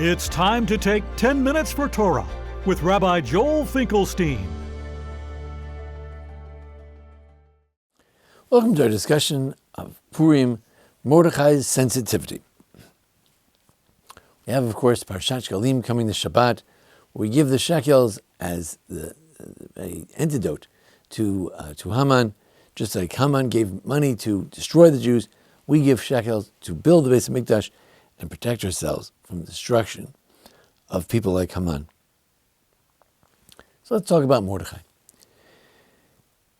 It's time to take 10 minutes for Torah with Rabbi Joel Finkelstein. Welcome to our discussion of Purim, Mordechai's sensitivity. We have, of course, Parshat Shekalim coming this Shabbat, where we give the shekels as an antidote to Haman. Just like Haman gave money to destroy the Jews, we give shekels to build the Beis HaMikdash and protect ourselves from the destruction of people like Haman. So let's talk about Mordechai.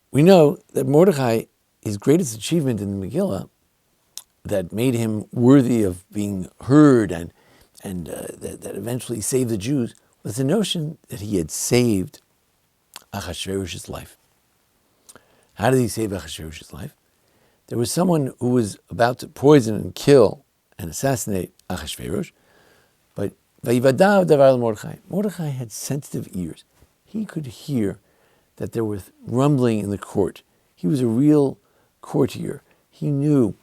We know that Mordechai, his greatest achievement in the Megillah that made him worthy of being heard and that eventually saved the Jews was the notion that he had saved Achashverosh's life. How did he save Achashverosh's life? There was someone who was about to poison and kill and assassinate Achashverosh, but Vayivadav davar Mordechai. Mordechai had sensitive ears. He could hear that there was rumbling in the court. He was a real courtier. He knew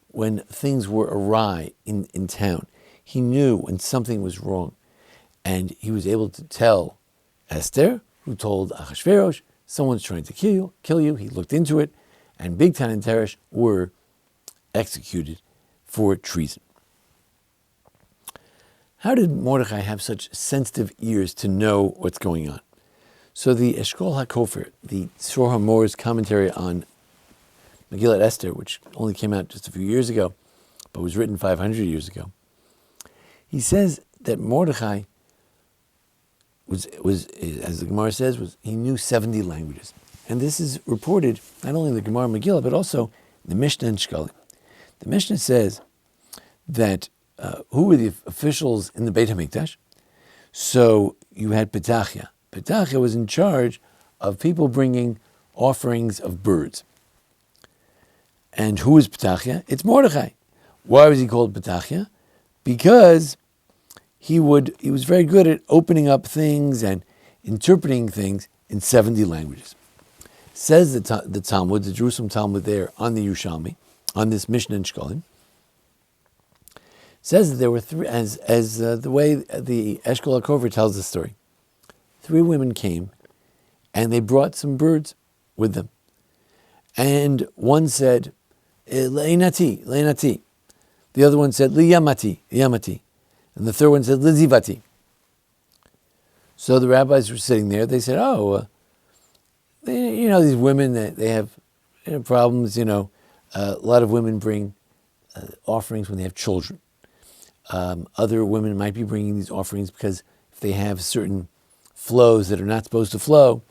when things were awry in town. He knew when something was wrong. And he was able to tell Esther, who told Achashverosh, someone's trying to kill you. He looked into it, and Bigtan and Teresh were executed for treason. How did Mordechai have such sensitive ears to know what's going on? So the Eshkol HaKofer, the Tzor HaMor's commentary on Megillat Esther, which only came out just a few years ago, but was written 500 years ago, he says that Mordechai was as the Gemara says, he knew 70 languages. And this is reported not only in the Gemara Megillah, but also in the Mishnah and Shekalim. The Mishnah says that who were the officials in the Beit HaMikdash? So you had Petachia. Petachia was in charge of people bringing offerings of birds. And who is Petachia? It's Mordechai. Why was he called Petachia? Because he was very good at opening up things and interpreting things in 70 languages. Says the Talmud, the Jerusalem Talmud there on the Yerushalmi, on this Mishnah and Shekalim, says that there were three, as the way the Eshkol HaKofer tells the story. 3 women came, and they brought some birds with them. And one said, Le'inati, Le'inati. The other one said, Liyamati, Yamati. And the third one said, Lizivati. So the rabbis were sitting there. They said, these women, they have problems, a lot of women bring offerings when they have children. Other women might be bringing these offerings because if they have certain flows that are not supposed to flow,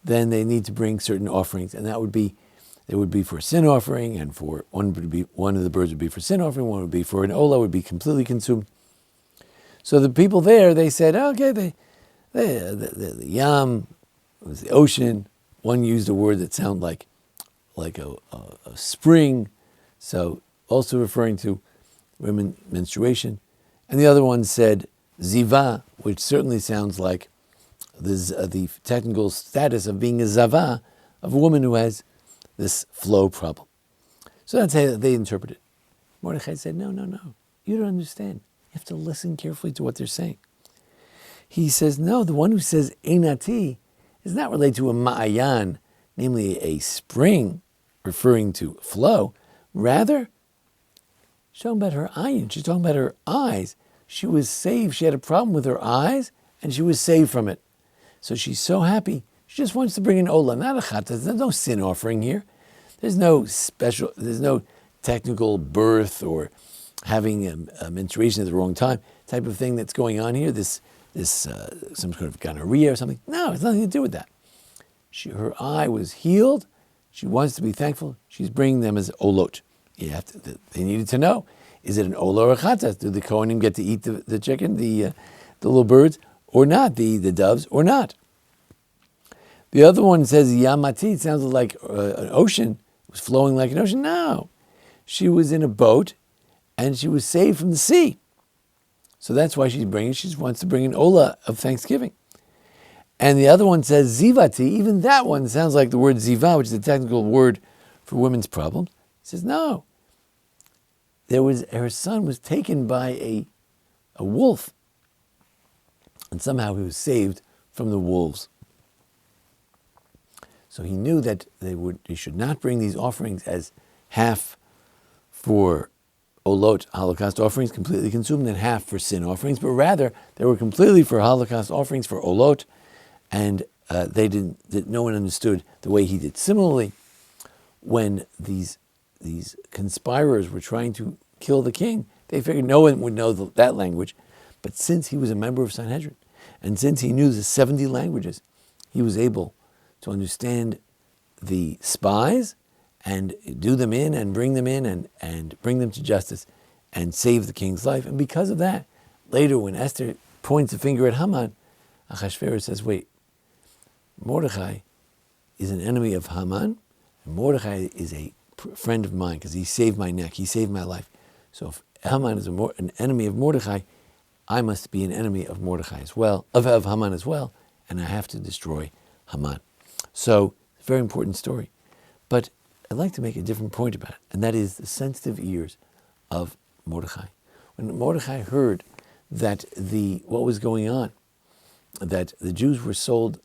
then they need to bring certain offerings. And it would be for a sin offering, and for one of the birds would be for sin offering, one would be for an olah, would be completely consumed. So the people there, they said, okay, the yam, it was the ocean. One used a word that sounded like a spring, so also referring to women menstruation. And the other one said ziva, which certainly sounds like the technical status of being a zava, of a woman who has this flow problem. So that's how they interpret it. Mordechai said, no, you don't understand. You have to listen carefully to what they're saying. He says, no, the one who says einati is not related to a ma'ayan, namely a spring, referring to flow. Rather, she's talking about her ayin. She's talking about her eyes. She was saved. She had a problem with her eyes, and she was saved from it. So she's so happy. She just wants to bring an olah, not a chatas. There's no sin offering here. There's no technical birth or having a menstruation at the wrong time type of thing that's going on here. This some sort of gonorrhea or something. No, it's nothing to do with that. Her eye was healed. She wants to be thankful. She's bringing them as olot. They needed to know, is it an olah or a chatas? Do the Kohanim get to eat the chicken, the little birds, or not, the doves, or not? The other one says yamati. It sounds like an ocean. It was flowing like an ocean. No. She was in a boat, and she was saved from the sea. So that's why she wants to bring an olah of thanksgiving. And the other one says zivati. Even that one sounds like the word ziva, which is a technical word for women's problems. He says, no. Her son was taken by a wolf, And somehow he was saved from the wolves. So he knew that he should not bring these offerings as half for Olot, Holocaust offerings, completely consumed, and half for sin offerings, but rather they were completely for Holocaust offerings, for Olot, and no one understood the way he did. Similarly, when these conspirators were trying to kill the king, they figured no one would know that language. But since he was a member of Sanhedrin, and since he knew the 70 languages, he was able to understand the spies and do them in and bring them in and bring them to justice and save the king's life. And because of that, later when Esther points a finger at Haman, Achashverosh says, wait, Mordechai is an enemy of Haman, and Mordechai is a friend of mine because he saved my neck, he saved my life. So if Haman is an enemy of Mordechai, I must be an enemy of Mordechai as well, of Haman as well, and I have to destroy Haman. So, it's a very important story. But I'd like to make a different point about it, and that is the sensitive ears of Mordechai. When Mordechai heard that what was going on, that the Jews were sold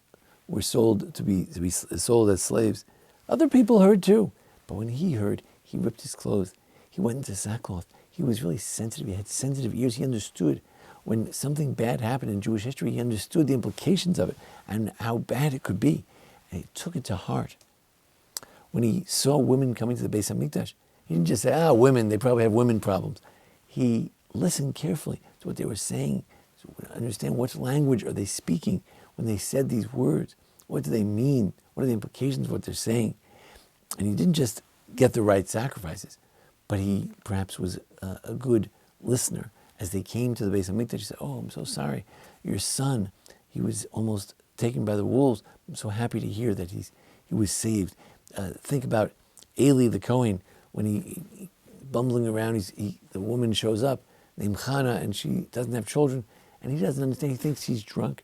to be sold as slaves, other people heard too. But when he heard, he ripped his clothes. He went into sackcloth. He was really sensitive. He had sensitive ears. He understood when something bad happened in Jewish history. He understood the implications of it and how bad it could be. And he took it to heart. When he saw women coming to the Beis HaMikdash, he didn't just say, women, they probably have women problems. He listened carefully to what they were saying, to understand what language are they speaking when they said these words. What do they mean? What are the implications of what they're saying? And he didn't just get the right sacrifices, but he perhaps was a good listener. As they came to the Beis HaMikdash, he said, I'm so sorry. Your son, he was almost taken by the wolves. I'm so happy to hear that he was saved. Think about Eli the Kohen, when he bumbling around, the woman shows up, named Chana, and she doesn't have children, and he doesn't understand. He thinks she's drunk.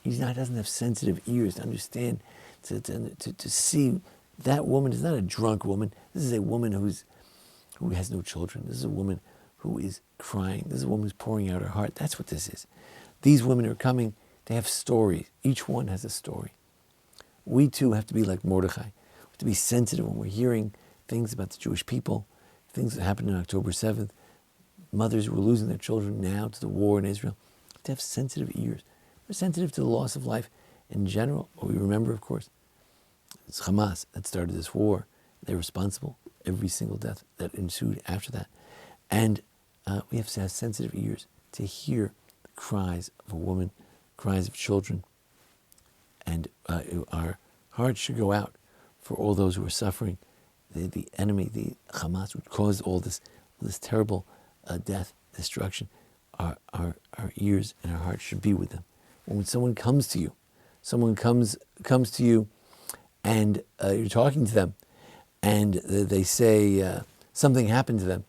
He doesn't have sensitive ears to understand, to see that woman is not a drunk woman. This is a woman who has no children. This is a woman who is crying. This is a woman who's pouring out her heart. That's what this is. These women are coming. They have stories. Each one has a story. We too have to be like Mordechai. We have to be sensitive when we're hearing things about the Jewish people, things that happened on October 7th, mothers who were losing their children now to the war in Israel. We have to have sensitive ears. We're sensitive to the loss of life in general. But we remember, of course, it's Hamas that started this war. They're responsible for every single death that ensued after that. And we have to have sensitive ears to hear the cries of a woman, cries of children. And our hearts should go out for all those who are suffering. The enemy, the Hamas, would cause all this terrible death, destruction. Our ears and our hearts should be with them. When someone comes to you, and you're talking to them, and they say something happened to them,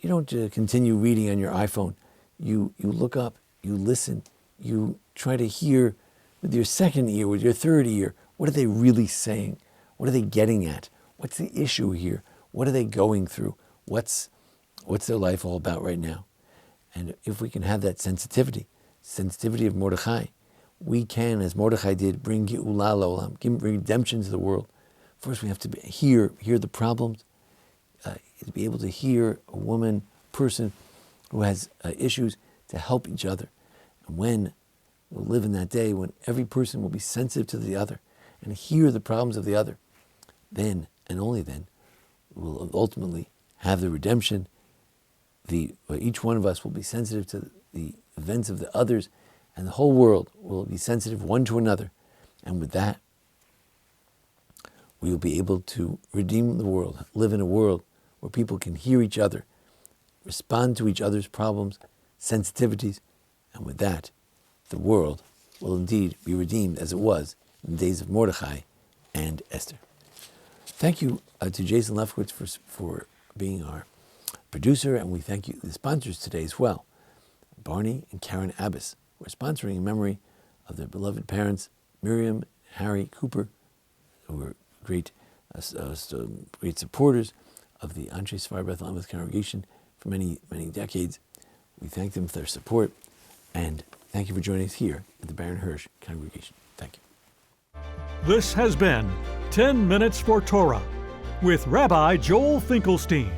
you don't continue reading on your iPhone. You look up, you listen, you try to hear with your second ear, with your third ear, what are they really saying? What are they getting at? What's the issue here? What are they going through? What's their life all about right now? And if we can have that sensitivity of Mordechai, we can, as Mordechai did, bring Geula L'olam, bring redemption to the world. First, we have to hear the problems, to be able to hear a woman, person who has issues, to help each other. And when we'll live in that day when every person will be sensitive to the other and hear the problems of the other, then, and only then, we'll ultimately have the redemption. Each one of us will be sensitive to the events of the others, and the whole world will be sensitive one to another. And with that, we will be able to redeem the world, live in a world where people can hear each other, respond to each other's problems, sensitivities, and with that, the world will indeed be redeemed as it was in the days of Mordechai and Esther. Thank you to Jason Lefkowitz for being our producer, and we thank you, the sponsors today as well, Barney and Karen Abbas. We're sponsoring in memory of their beloved parents, Miriam and Harry Cooper, who were great supporters of the Anshe Svar Beth Lameth congregation for many, many decades. We thank them for their support, and Thank you for joining us here at the Baron Hirsch Congregation. Thank you. This has been 10 Minutes for Torah with Rabbi Joel Finkelstein.